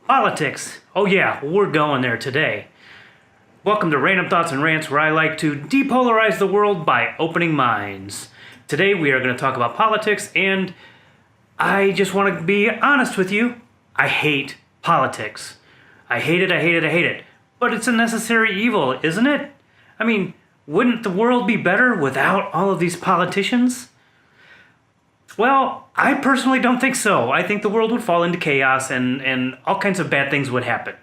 Politics. Oh yeah, we're going there today. Welcome to Random Thoughts and Rants, where I like to depolarize the world by opening minds. Today we are going to talk about politics, and I just want to be honest with you. I hate politics. I hate it, I hate it, I hate it. But it's a necessary evil, isn't it? I mean, wouldn't the world be better without all of these politicians? Well, I personally don't think so. I think the world would fall into chaos and all kinds of bad things would happen.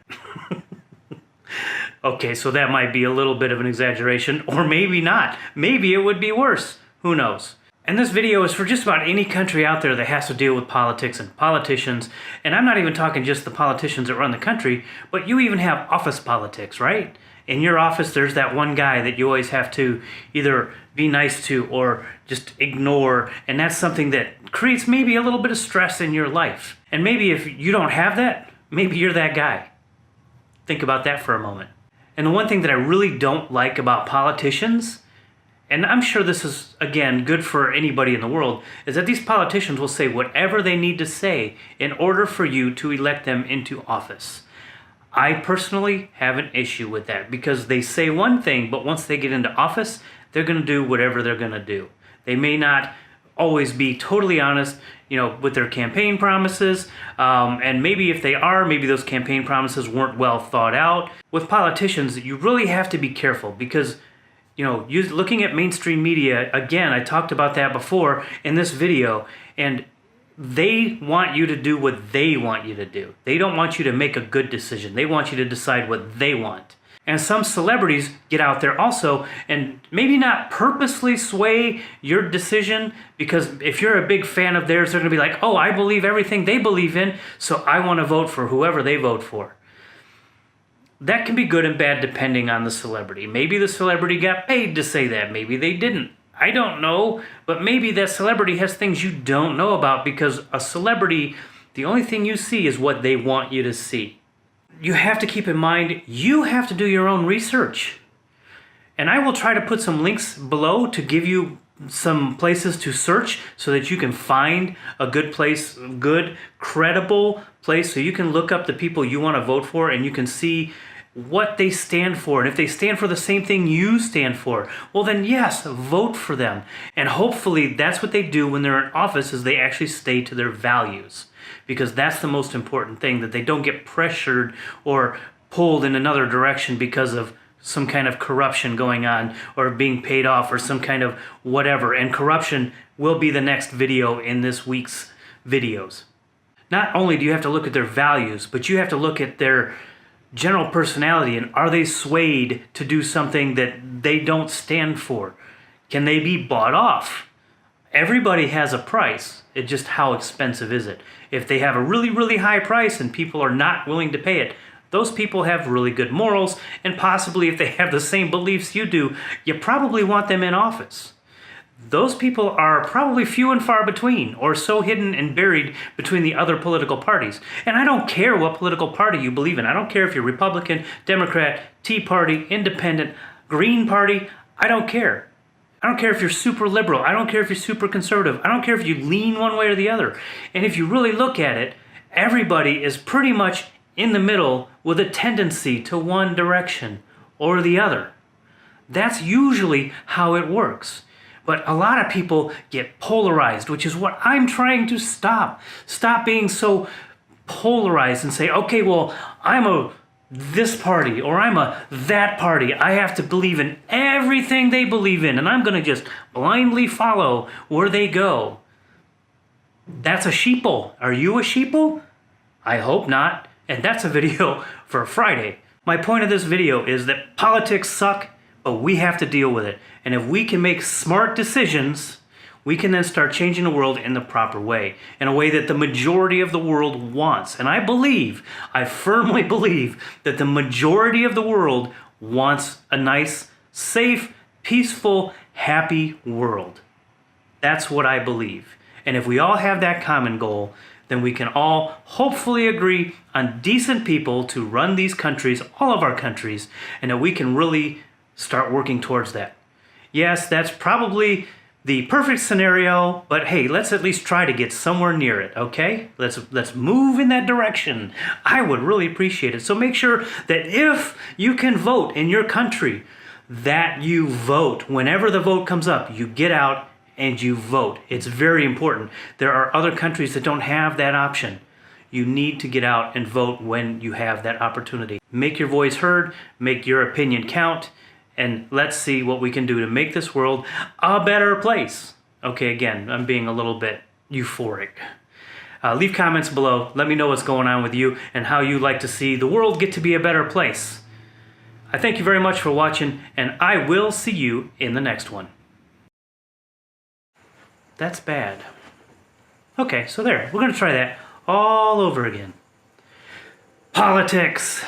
Okay, so that might be a little bit of an exaggeration, or maybe not. Maybe it would be worse. Who knows? And this video is for just about any country out there that has to deal with politics and politicians. And I'm not even talking just the politicians that run the country, but you even have office politics, right? In your office, there's that one guy that you always have to either be nice to or just ignore, and that's something that creates maybe a little bit of stress in your life. And maybe if you don't have that, maybe you're that guy. Think about that for a moment. And the one thing that I really don't like about politicians, and I'm sure this is, again, good for anybody in the world, is that these politicians will say whatever they need to say in order for you to elect them into office. I personally have an issue with that because they say one thing, but once they get into office, they're going to do whatever they're going to do. They may not always be totally honest, with their campaign promises, and maybe if they are, maybe those campaign promises weren't well thought out. With politicians, you really have to be careful because, looking at mainstream media, again, I talked about that before in this video, and they want you to do what they want you to do. They don't want you to make a good decision. They want you to decide what they want. And some celebrities get out there also and maybe not purposely sway your decision, because if you're a big fan of theirs, they're going to be like, oh, I believe everything they believe in, so I want to vote for whoever they vote for. That can be good and bad depending on the celebrity. Maybe the celebrity got paid to say that. Maybe they didn't. I don't know, but maybe that celebrity has things you don't know about, because a celebrity, the only thing you see is what they want you to see. You have to keep in mind, you have to do your own research. And I will try to put some links below to give you some places to search so that you can find a good place, good, credible place, so you can look up the people you want to vote for and you can see what they stand for. And if they stand for the same thing you stand for, well then yes, vote for them. And hopefully that's what they do when they're in office, is they actually stay to their values. Because that's the most important thing, that they don't get pressured or pulled in another direction because of some kind of corruption going on or being paid off or some kind of whatever. And corruption will be the next video in this week's videos. Not only do you have to look at their values, but you have to look at their general personality, and are they swayed to do something that they don't stand for? Can they be bought off? Everybody has a price. It's just how expensive is it? If they have a really, really high price and people are not willing to pay it, those people have really good morals, and possibly if they have the same beliefs you do, you probably want them in office. Those people are probably few and far between, or so hidden and buried between the other political parties. And I don't care what political party you believe in. I don't care if you're Republican, Democrat, Tea Party, Independent, Green Party. I don't care. I don't care if you're super liberal. I don't care if you're super conservative. I don't care if you lean one way or the other. And if you really look at it, everybody is pretty much in the middle with a tendency to one direction or the other. That's usually how it works. But a lot of people get polarized, which is what I'm trying to stop. Stop being so polarized and say, okay, well, I'm a this party or I'm a that party. I have to believe in everything they believe in, and I'm going to just blindly follow where they go. That's a sheeple. Are you a sheeple? I hope not. And that's a video for Friday. My point of this video is that politics suck, but we have to deal with it. And if we can make smart decisions, we can then start changing the world in the proper way, in a way that the majority of the world wants. And I firmly believe that the majority of the world wants a nice, safe, peaceful, happy world. That's what I believe. And if we all have that common goal, then we can all hopefully agree on decent people to run these countries, all of our countries, and that we can really start working towards that. Yes, that's probably the perfect scenario, but hey, let's at least try to get somewhere near it, okay? Let's move in that direction. I would really appreciate it. So make sure that if you can vote in your country, that you vote. Whenever the vote comes up, you get out and you vote. It's very important. There are other countries that don't have that option. You need to get out and vote when you have that opportunity. Make your voice heard, make your opinion count, and let's see what we can do to make this world a better place. Okay, again, I'm being a little bit euphoric. Leave comments below. Let me know what's going on with you and how you like to see the world get to be a better place. I thank you very much for watching, and I will see you in the next one. That's bad. Okay, so there. We're going to try that all over again. Politics.